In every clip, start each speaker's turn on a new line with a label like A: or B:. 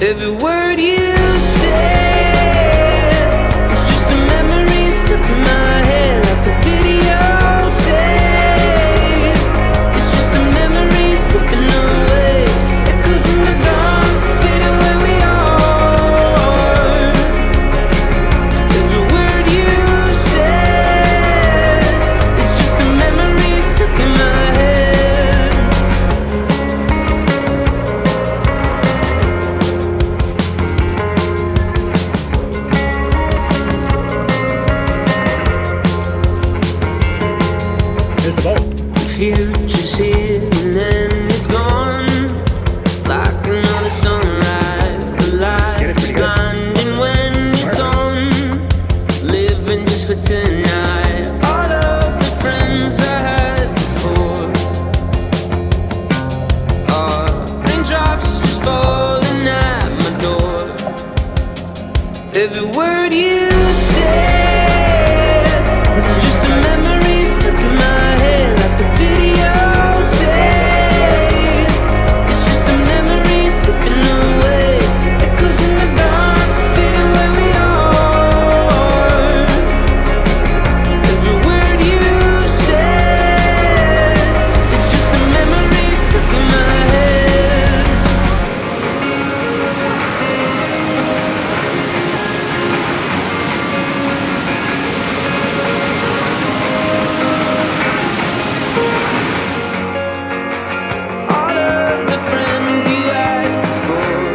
A: Every word you said, it's just a memory stuck in my head like a videotape. It's just a memory slipping away. Echoes in the dark, fading where we are. Every word you said, it's just a memory stuck in my head. The future's here and then it's gone, like another sunrise. The light is blinding when it's on, living just for tonight. All of the friends I had before are raindrops just falling at my door. Every word you said, it's just a memory stuck in my head like a videotape. It's just a memory slipping away. Echoes in the dark, fading where we are. Every word you said, it's just a memory stuck in my head. All of the friends you had before,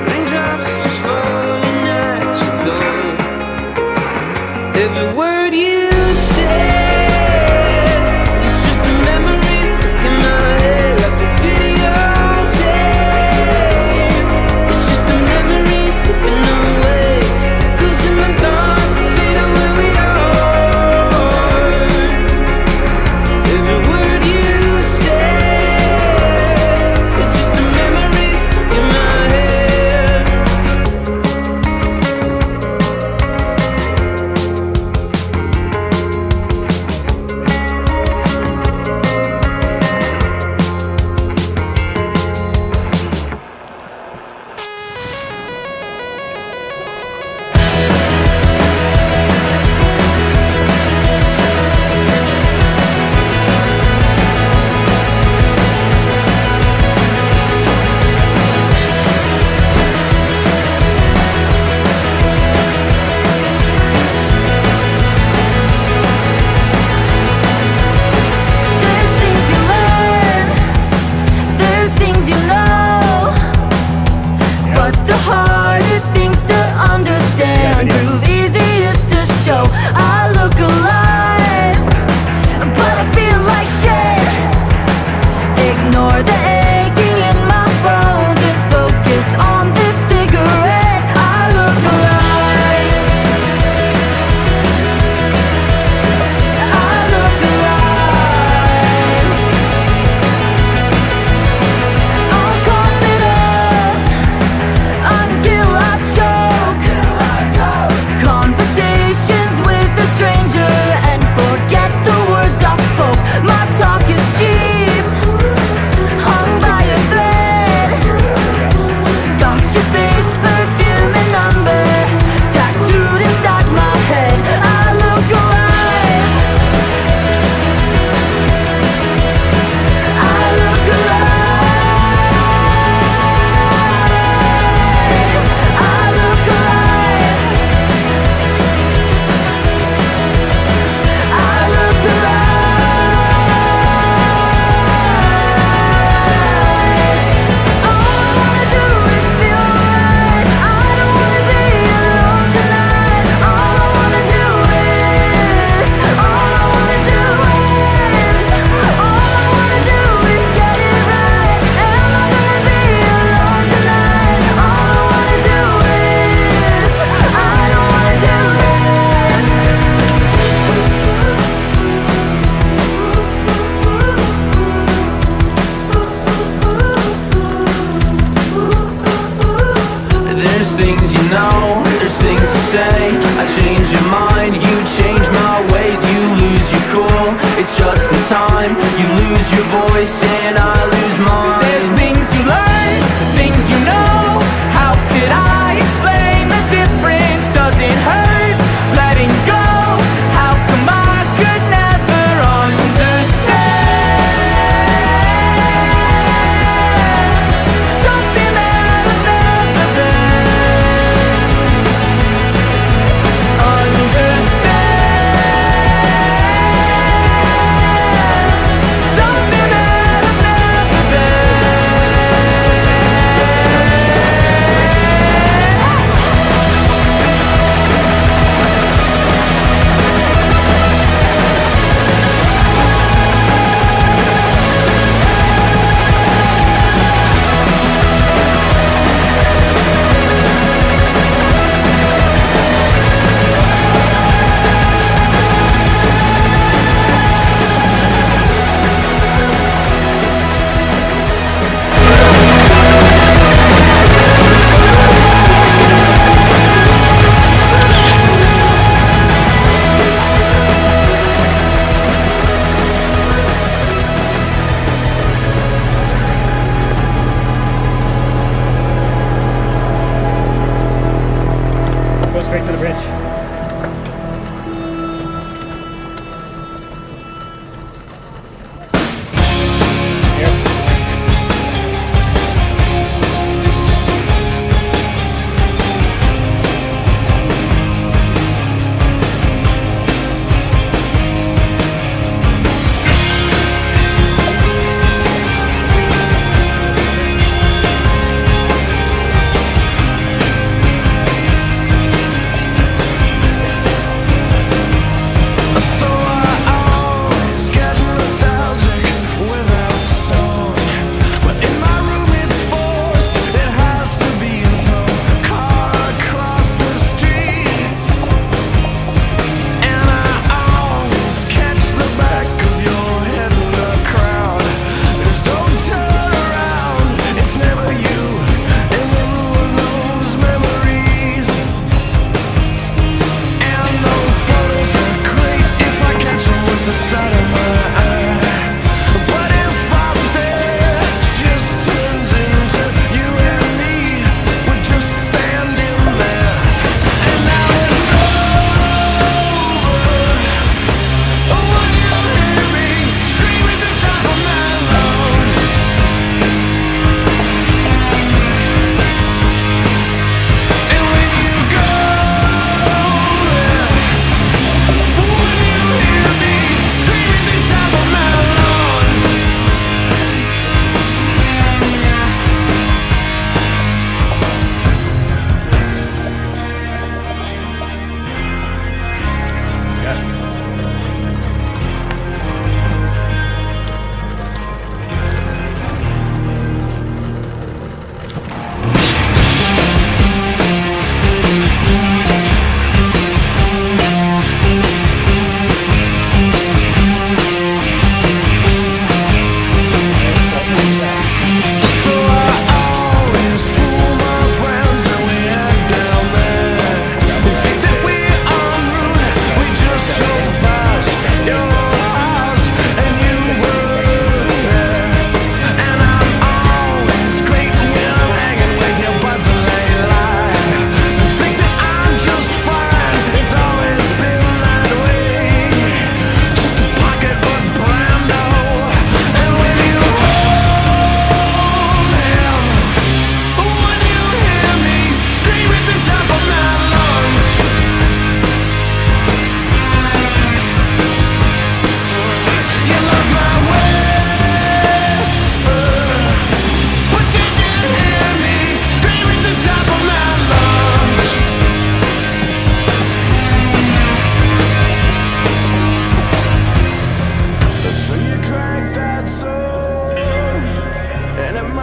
A: raindrops just falling at your door. Every word you said, it's just a memory stuck in my head like a videotape. It's just a memory slipping away. Echoes in the dark, fading where we are. Every word you said, it's just a memory stuck in my head. There's things you learn, there's things you know, but the hardest things to understand prove easiest to show. I look alive, but I feel like shit. Ignore the aching in my bones and focus on this cigarette. I look alive, I look alive. I'll cough it up until I choke. Conversations with a stranger and forget the words I spoke. My talk is cheap, hung by a thread. Got your face, perfume and number tattooed inside my head. I look alive, I look alive, I look alive, I look alive. All I wanna do is feel right. I don't wanna be alone tonight. All I wanna do is, all I wanna do is, all I wanna do is get it right. Am I gonna be alone tonight? All I wanna do is, I don't wanna do this.
B: There's things you know, there's things you say. I change your mind, you change my ways. You lose your cool, it's just in time. You lose your voice and I lose mine. There's things you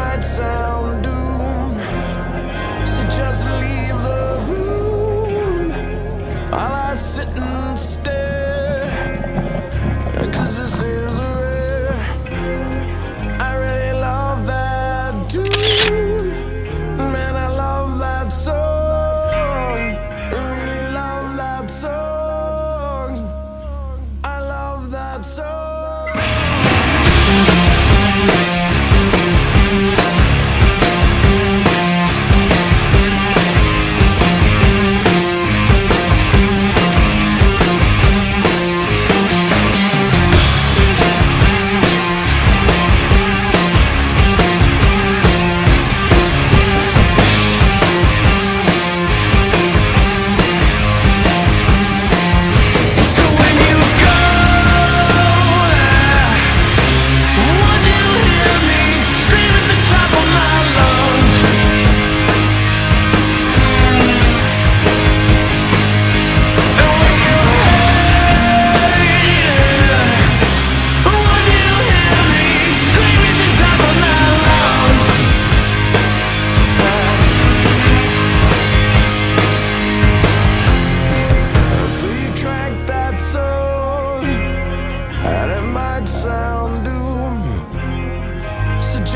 C: might sound doom, so just leave the room while I sit and stare, 'cause this is rare. I really love that tune, man, I love that song, I really love that song, I love that song.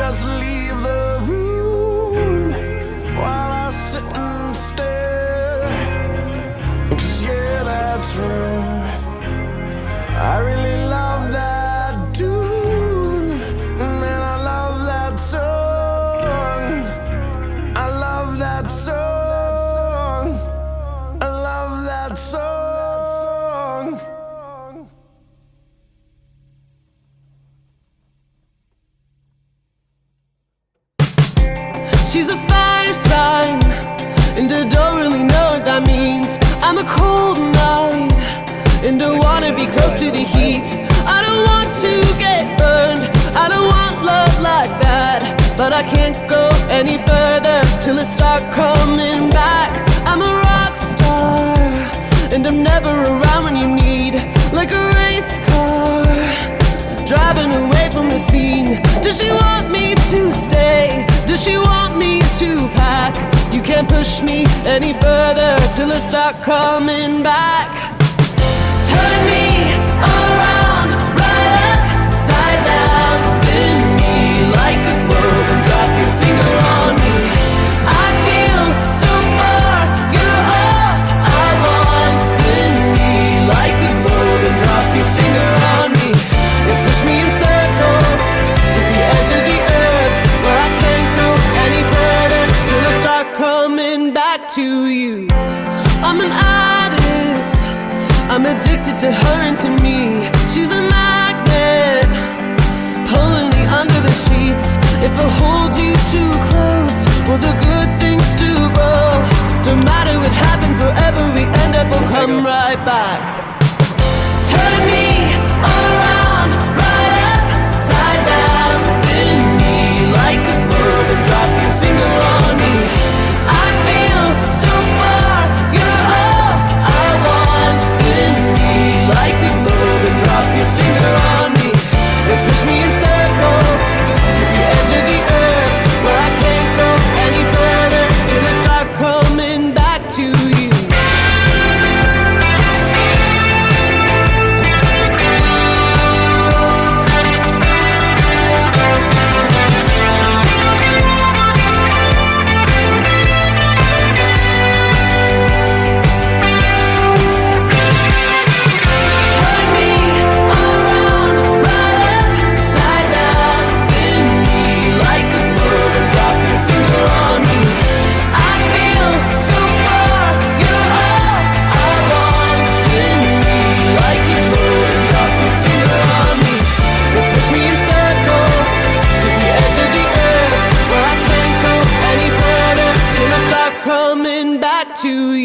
C: Just leave the room while I sit and stare, 'cause yeah, that's true. I really love that tune, man, I love that song, I love that song, I love that song.
D: She's a fire sign, and I don't really know what that means. I'm a cold night, and I wanna be close to the heat. I don't want to get burned, I don't want love like that, but I can't go any further till I start coming back. I'm a rock star, and I'm never around when you need, like a race car, driving away from the scene. Does she want me to stay? Does she want me to pack? You can't push me any further till I start coming back. Turn me around, right upside down, spin me like a globe and drop your finger on me. I feel so far, you're all I want. Spin me like a globe and drop your finger on me. You push me in circles to the edge of the earth, where I can't go any further till I start coming back to you. I'm an addict, I'm addicted to her and to me. She's a magnet, pulling me under the sheets. If I hold you too close, will the good things do grow? Don't matter what happens, wherever we end up, we'll come right back. Turn me around, right upside down, spin me like a globe and drop your finger on me. I feel so far, you're all I want. Spin me like a globe and drop your finger on me. They push me in circles to the edge of the earth, where I can't go any further till I start coming back to you. To you.